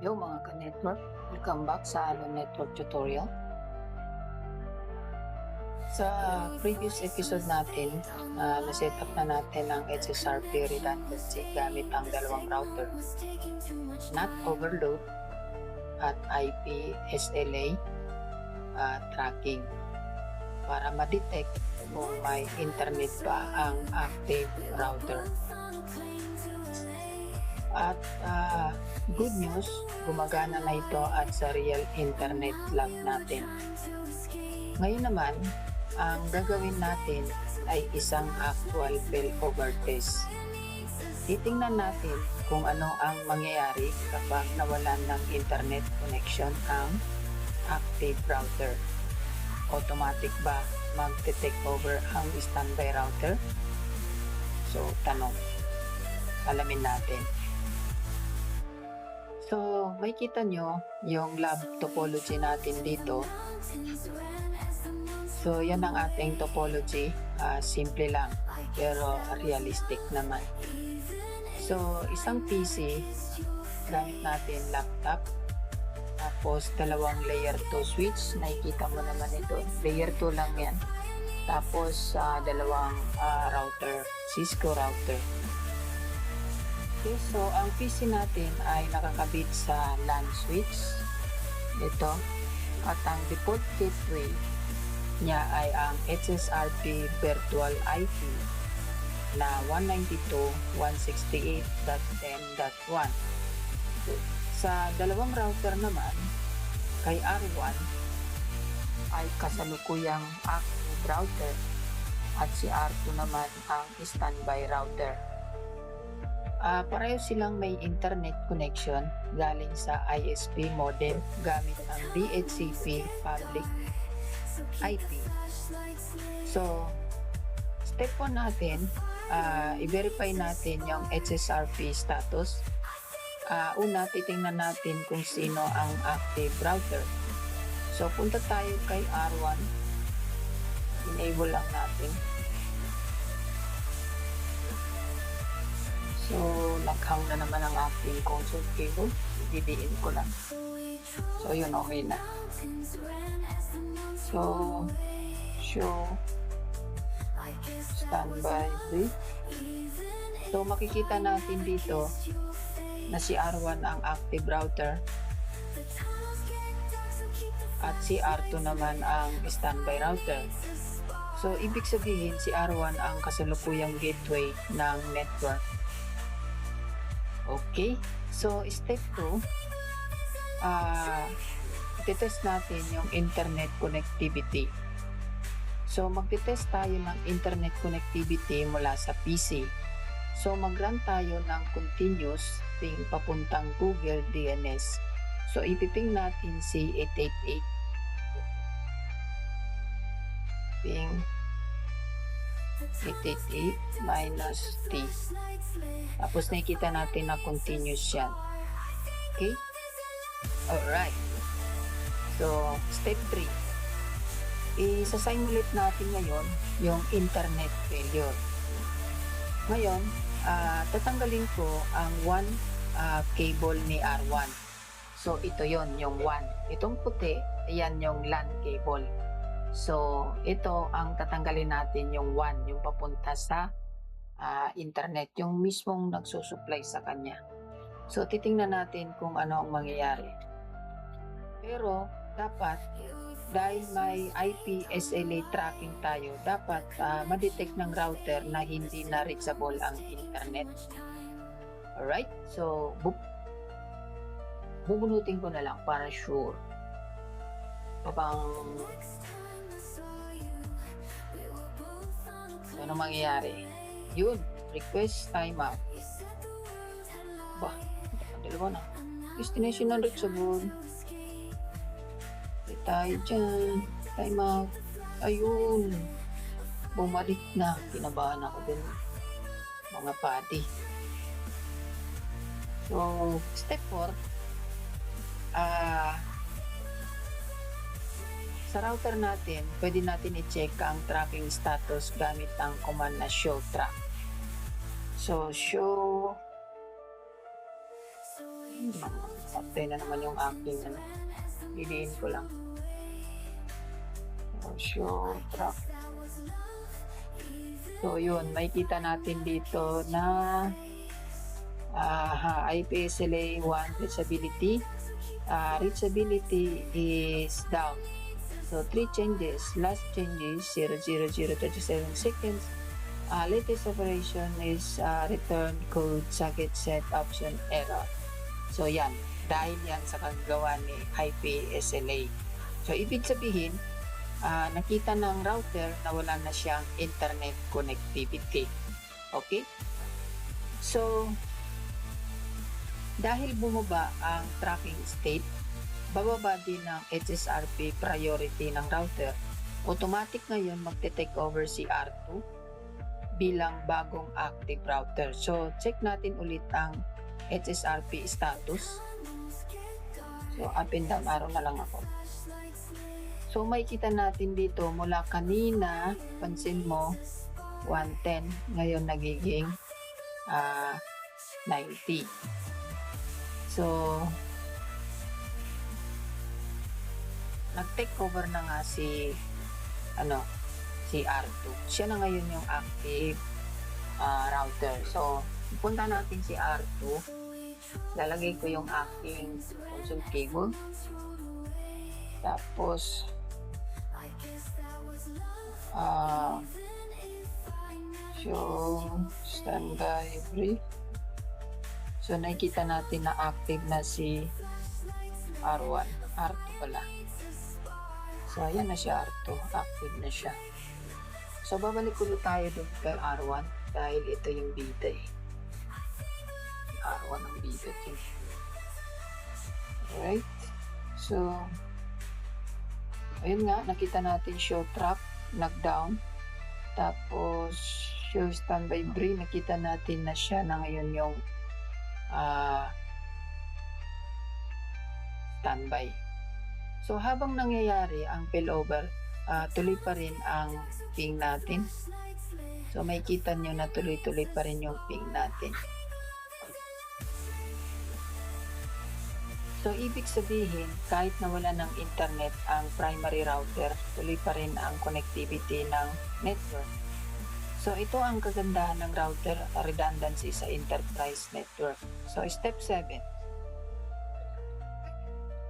Yo mga ka-network, welcome back sa Network tutorial. Sa previous episode natin, na-set up na natin ang HSRP redundancy gamit ang dalawang router, NAT overload at IP SLA tracking para ma-detect kung may internet ba ang active router. At good news, gumagana na ito at sa real internet lab natin. Ngayon naman, ang gagawin natin ay isang actual failover test. Titingnan natin kung ano ang mangyayari kapag nawalan ng internet connection ang active router. Automatic ba mag-take over ang standby router? So, tanong. Alamin natin. So, makikita nyo yung lab topology natin dito. So, yan ang ating topology. Simple lang, pero realistic naman. So, isang PC, gamit natin laptop. Tapos, dalawang layer 2 switch. Nakikita mo naman ito. Layer 2 lang yan. Tapos, dalawang router, Cisco router. Okay, so ang PC natin ay nakakabit sa LAN switch. Ito. At ang default gateway niya ay ang HSRP Virtual IP na 192.168.10.1. Sa dalawang router naman, kay R1 ay kasalukuyang active router at si R2 naman ang standby router. Pareho silang may internet connection galing sa ISP modem gamit ang DHCP public IP. So, step 1 natin, i-verify natin yung HSRP status. Una, titingnan natin kung sino ang active router. So, punta tayo kay R1. Enable lang natin. So, naghang na naman ang ating console cable. Didiin ko lang. So, yun, okay na. So, show standby brief. So, makikita natin dito na si R1 ang active router at si R2 naman ang standby router. So, ibig sabihin si R1 ang kasalukuyang gateway ng network. Okay, so step 2, titest natin yung internet connectivity. So magtitest tayo ng internet connectivity mula sa PC. So mag-run tayo ng continuous ping papuntang Google DNS. So ipiping natin si 888 ping 888 minus T. Tapos nakikita natin na continuous yan. Okay? Alright. So, step 3. Isa-simulate natin ngayon yung internet failure. Ngayon, tatanggalin ko ang 1 cable ni R1. So, ito yon yung 1. Itong puti, yan yung LAN cable. So, ito ang tatanggalin natin yung 1, yung papunta sa internet, yung mismong nagsusupply sa kanya. So, titingnan natin kung ano ang mangyayari. Pero, dapat, dahil may IP SLA tracking tayo, dapat ma-detect ng router na hindi na reachable ang internet. Alright? So, bubunutin ko na lang para sure. Ano mangyayari? Yun, request timeout. Bah, dalawa na. Destination unreachable. Play tayo dyan. Timeout. Ayun. Bumalik na. Kinabahan ako din. Mga pati. So, step 4. Sa router natin, pwede natin i-check ang tracking status gamit ang command na show track. So, show Patay na naman yung aking ano. Iliin ko lang. Show track. So yun, makikita natin dito na IPSLA 1 reachability. Reachability is down. So 3 changes. Last change is 00037 seconds. Latest operation is return code socket set option error. So yan, dahil yan sa kagagawa ni IPSLA. So ibig sabihin, nakita ng router na wala na siyang internet connectivity. Okay? So, dahil bumaba ang tracking state, bababa din ang HSRP priority ng router. Automatic ngayon magte-take over si R2 bilang bagong active router. So, check natin ulit ang HSRP status. So, up and down arrow na lang ako. So, makikita natin dito mula kanina, pansin mo, 110. Ngayon nagiging 90. So, nag-take over na nga si R2. Siya na ngayon yung active router. So, punta natin si R2. Lalagay ko yung aking console cable. Tapos, show standby brief. So, nakikita natin na active na si R1. R2 pala. So, ayan na si R2. Active na siya. So, babalik ulit tayo doon kay R1 dahil ito yung bida eh. R1 ang bida din. Alright. So, ayun nga, nakita natin show track, knockdown. Tapos, show standby brief. Nakita natin na siya na ngayon yung standby. So, habang nangyayari ang failover, tuloy pa rin ang ping natin. So, makikita nyo na tuloy-tuloy pa rin yung ping natin. So, ibig sabihin, kahit nawala ng internet ang primary router, tuloy pa rin ang connectivity ng network. So, ito ang kagandahan ng router redundancy sa enterprise network. So, step 7.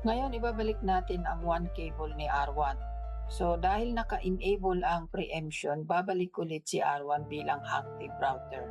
Ngayon, ibabalik natin ang one cable ni R1. So, dahil naka-enable ang preemption, babalik ulit si R1 bilang active router.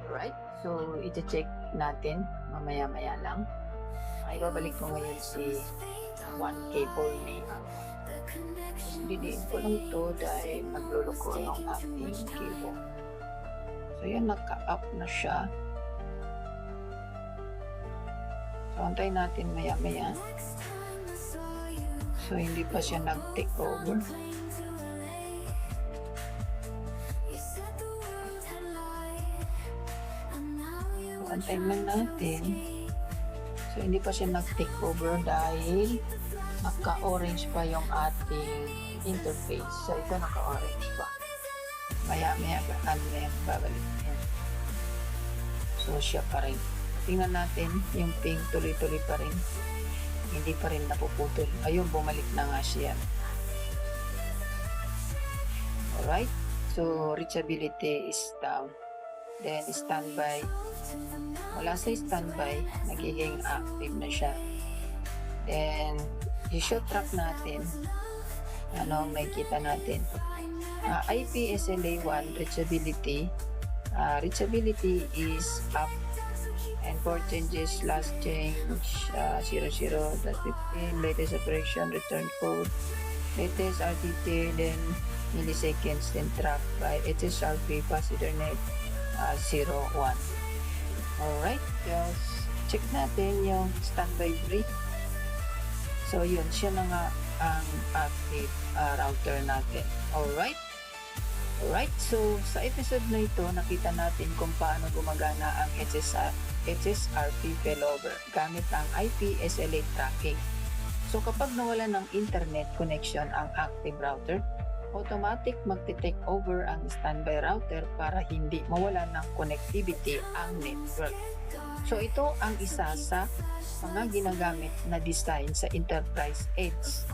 Alright? So, iti-check natin mamaya-maya lang. Ibabalik ko ngayon si one cable ni R1. Didiin ko lang ito dahil magluluko ng aking cable. So, yan, naka-up na siya. So, antayin natin maya-maya. So, hindi pa siya nag-take over. So, antayin lang natin. So, hindi pa siya nag-take over dahil naka-orange pa yung ating interface. So, ito naka-orange pa. Maya-maya, babalik yan. So, siya pa rin. Tingnan natin yung ping, tuloy-tuloy pa rin. Hindi pa rin napuputol. Ayun, bumalik na nga siya. Alright. So, reachability is down. Then, standby. Wala sa standby, nagiging active na siya. Then, i-show track natin. Ano, makikita natin. IPSLA 1 reachability. Reachability is up. And 4 changes, last change 00.15, latest operation, return code, latest RTT, then milliseconds, then track by HSRP, pass Ethernet 01. Alright, just check natin yung standby brief. So yun, siya na nga ang active router natin. Alright? Alright, so sa episode na ito, nakita natin kung paano gumagana ang HSRP failover gamit ang IPSLA tracking. So kapag nawala ng internet connection ang active router, automatic magte-take over ang standby router para hindi mawala ng connectivity ang network. So ito ang isa sa mga ginagamit na design sa Enterprise Edge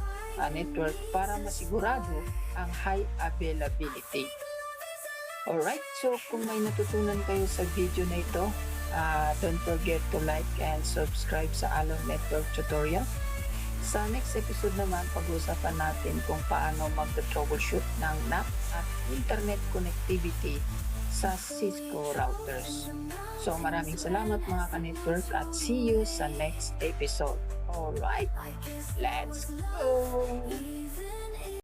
network para masigurado ang high availability. Alright, so kung may natutunan kayo sa video na ito, don't forget to like and subscribe sa Alon Network Tutorial. Sa next episode naman, pag-uusapan natin kung paano mag-troubleshoot ng NAC at internet connectivity sa Cisco routers. So maraming salamat mga ka-network at see you sa next episode. Alright, let's go!